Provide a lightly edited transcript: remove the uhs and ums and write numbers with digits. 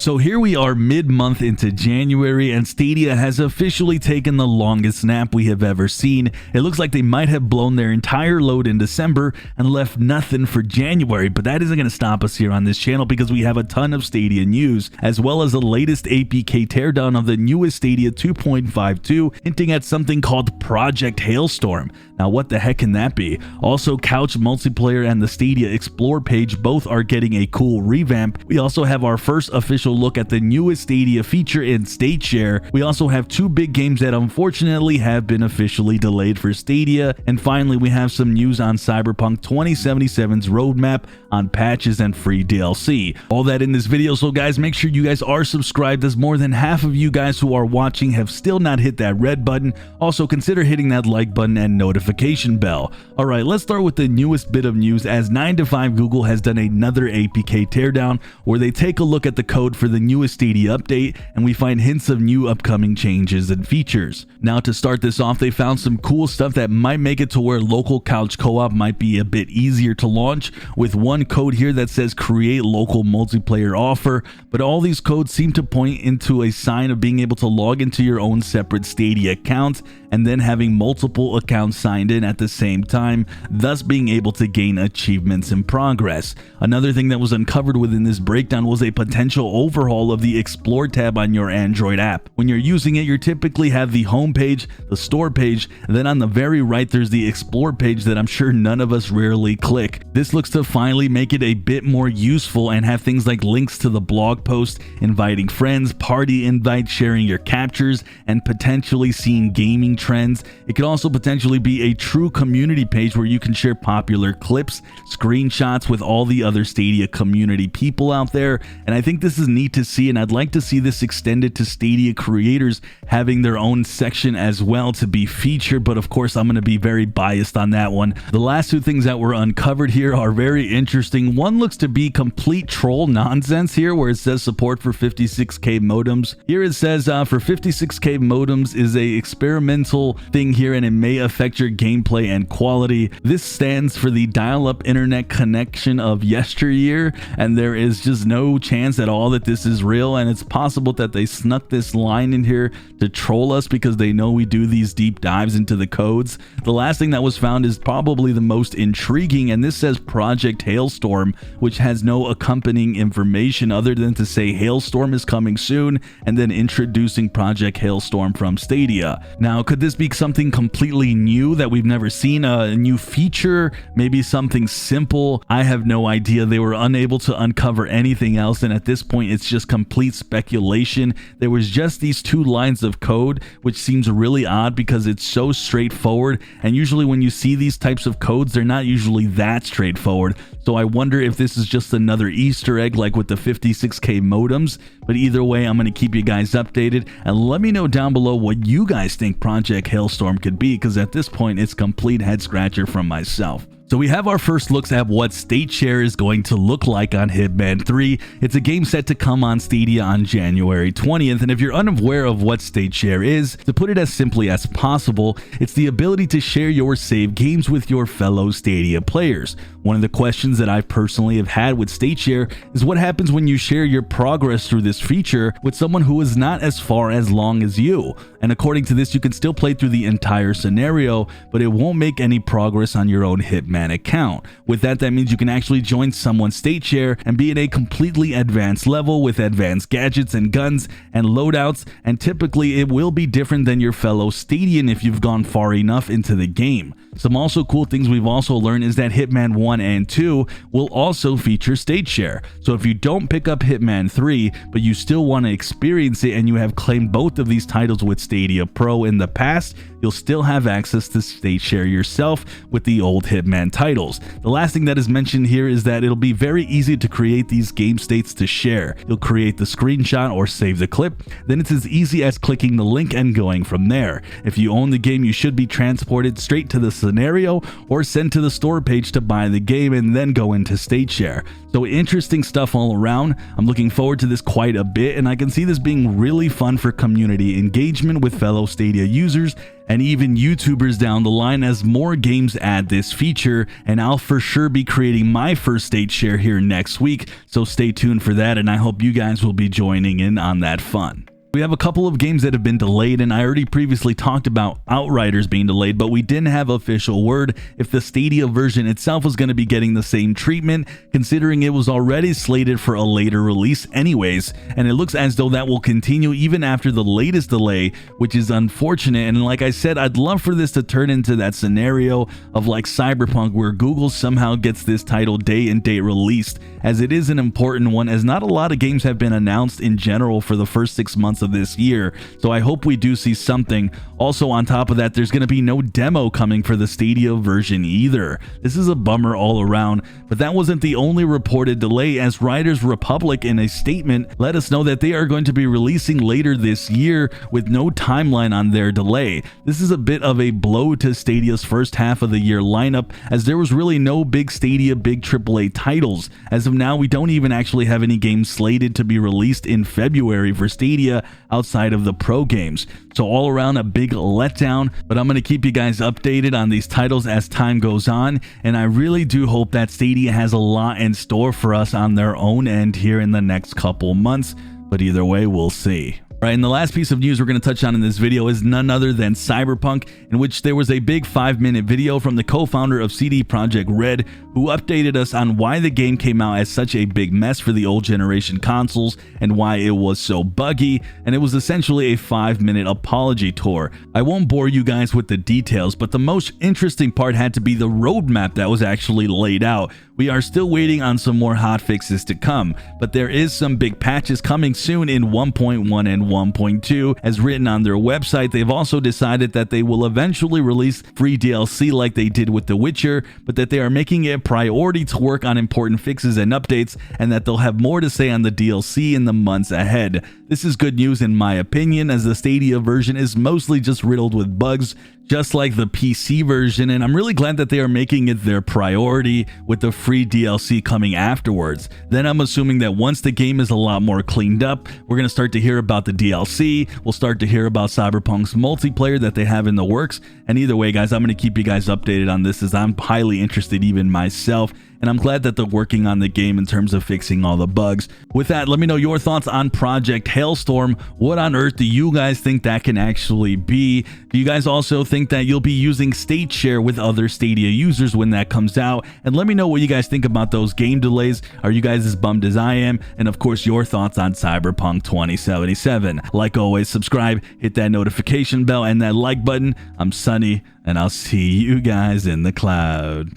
So here we are mid-month into January, and Stadia has officially taken the longest nap we have ever seen. It looks like they might have blown their entire load in December and left nothing for January, but that isn't going to stop us here on this channel because we have a ton of Stadia news, as well as the latest APK teardown of the newest Stadia 2.52, hinting at something called Project Hailstorm. Now what the heck can that be? Also, couch multiplayer and the Stadia Explore page both are getting a cool revamp. We also have our first official look at the newest Stadia feature in State Share. We also have two big games that unfortunately have been officially delayed for Stadia. And finally, we have some news on Cyberpunk 2077's roadmap on patches and free DLC. All that in this video, so guys, make sure you guys are subscribed, as more than half of you guys who are watching have still not hit that red button. Also, consider hitting that like button and notification bell. Alright, let's start with the newest bit of news, as 9to5 Google has done another APK teardown where they take a look at the code for the newest Stadia update, and we find hints of new upcoming changes and features. Now to start this off, they found some cool stuff that might make it to where local couch co-op might be a bit easier to launch, with one code here that says create local multiplayer offer, but all these codes seem to point into a sign of being able to log into your own separate Stadia account and then having multiple accounts signed in at the same time, thus being able to gain achievements in progress. Another thing that was uncovered within this breakdown was a potential overhaul of the Explore tab on your Android app. When you're using it, you typically have the home page, the store page, and then on the very right there's the Explore page that I'm sure none of us rarely click. This looks to finally make it a bit more useful and have things like links to the blog post, inviting friends, party invites, sharing your captures, and potentially seeing gaming trends. It could also potentially be a true community page where you can share popular clips, screenshots with all the other Stadia community people out there, and I think this is neat to see, and I'd like to see this extended to Stadia creators having their own section as well to be featured, but of course I'm going to be very biased on that one. The last two things that were uncovered here are very interesting. One looks to be complete troll nonsense here, where it says support for 56k modems. Here it says for 56k modems is a experimental thing here, and it may affect your gameplay and quality. This stands for the dial-up internet connection of yesteryear, and there is just no chance at all that this is real, and it's possible that they snuck this line in here to troll us because they know we do these deep dives into the codes. The last thing that was found is probably the most intriguing, and this says Project Hailstorm, which has no accompanying information other than to say Hailstorm is coming soon and then introducing Project Hailstorm from Stadia. Now, could this be something completely new that we've never seen, a new feature, maybe something simple? I have no idea. They were unable to uncover anything else, and at this point it's just complete speculation. There was just these two lines of code, which seems really odd because it's so straightforward, and usually when you see these types of codes, they're not usually that straightforward. So I wonder if this is just another Easter egg like with the 56k modems, but either way, I'm going to keep you guys updated, and let me know down below what you guys think Project Hailstorm could be, because at this point it's complete head scratcher from myself. So we have our first looks at what State Share is going to look like on Hitman 3. It's a game set to come on Stadia on January 20th, and if you're unaware of what State Share is, to put it as simply as possible, it's the ability to share your saved games with your fellow Stadia players. One of the questions that I personally have had with State Share is what happens when you share your progress through this feature with someone who is not as far as long as you. And according to this, you can still play through the entire scenario, but it won't make any progress on your own Hitman account. With that, that means you can actually join someone's State Share and be at a completely advanced level with advanced gadgets and guns and loadouts, and typically it will be different than your fellow Stadian if you've gone far enough into the game. Some also cool things we've also learned is that Hitman 1 and 2 will also feature State Share. So if you don't pick up Hitman 3, but you still want to experience it and you have claimed both of these titles with Stadia Pro in the past, you'll still have access to State Share yourself with the old Hitman titles. The last thing that is mentioned here is that it'll be very easy to create these game states to share. You'll create the screenshot or save the clip, then it's as easy as clicking the link and going from there. If you own the game, you should be transported straight to the scenario or sent to the store page to buy the game and then go into state share. So interesting stuff all around. I'm looking forward to this quite a bit, and I can see this being really fun for community engagement with fellow Stadia users and even YouTubers down the line as more games add this feature, and I'll for sure be creating my first state share here next week, so stay tuned for that, and I hope you guys will be joining in on that fun. We have a couple of games that have been delayed, and I already previously talked about Outriders being delayed, but we didn't have official word if the Stadia version itself was going to be getting the same treatment, considering it was already slated for a later release anyways, and it looks as though that will continue even after the latest delay, which is unfortunate. And like I said, I'd love for this to turn into that scenario of like Cyberpunk, where Google somehow gets this title day and date released, as it is an important one, as not a lot of games have been announced in general for the first 6 months of this year, so I hope we do see something. Also, on top of that, there's going to be no demo coming for the Stadia version either. This is a bummer all around, but that wasn't the only reported delay, as Riders Republic in a statement let us know that they are going to be releasing later this year with no timeline on their delay. This is a bit of a blow to Stadia's first half of the year lineup, as there was really no big Stadia big AAA titles. As of now, we don't even actually have any games slated to be released in February for Stadia outside of the pro games. So all around a big letdown, but I'm going to keep you guys updated on these titles as time goes on, and I really do hope that Stadia has a lot in store for us on their own end here in the next couple months, but either way, we'll see. Right, and the last piece of news we're going to touch on in this video is none other than Cyberpunk, in which there was a big 5-minute video from the co-founder of CD Projekt Red, who updated us on why the game came out as such a big mess for the old generation consoles and why it was so buggy, and it was essentially a 5-minute apology tour. I won't bore you guys with the details, but the most interesting part had to be the roadmap that was actually laid out. We are still waiting on some more hotfixes to come, but there is some big patches coming soon in 1.1 and 1.2. As written on their website, they've also decided that they will eventually release free DLC like they did with The Witcher, but that they are making it a priority to work on important fixes and updates, and that they'll have more to say on the DLC in the months ahead. This is good news in my opinion, as the Stadia version is mostly just riddled with bugs, just like the PC version, and I'm really glad that they are making it their priority with the free DLC coming afterwards. Then I'm assuming that once the game is a lot more cleaned up, we're going to start to hear about the DLC, we'll start to hear about Cyberpunk's multiplayer that they have in the works, and either way guys, I'm going to keep you guys updated on this, as I'm highly interested even myself, and I'm glad that they're working on the game in terms of fixing all the bugs. With that, let me know your thoughts on Project Hailstorm. What on earth do you guys think that can actually be? Do you guys also think that you'll be using State Share with other Stadia users when that comes out? And let me know what you guys think about those game delays. Are you guys as bummed as I am? And of course, your thoughts on Cyberpunk 2077. Like always, subscribe, hit that notification bell and that like button. I'm Sunny, and I'll see you guys in the cloud.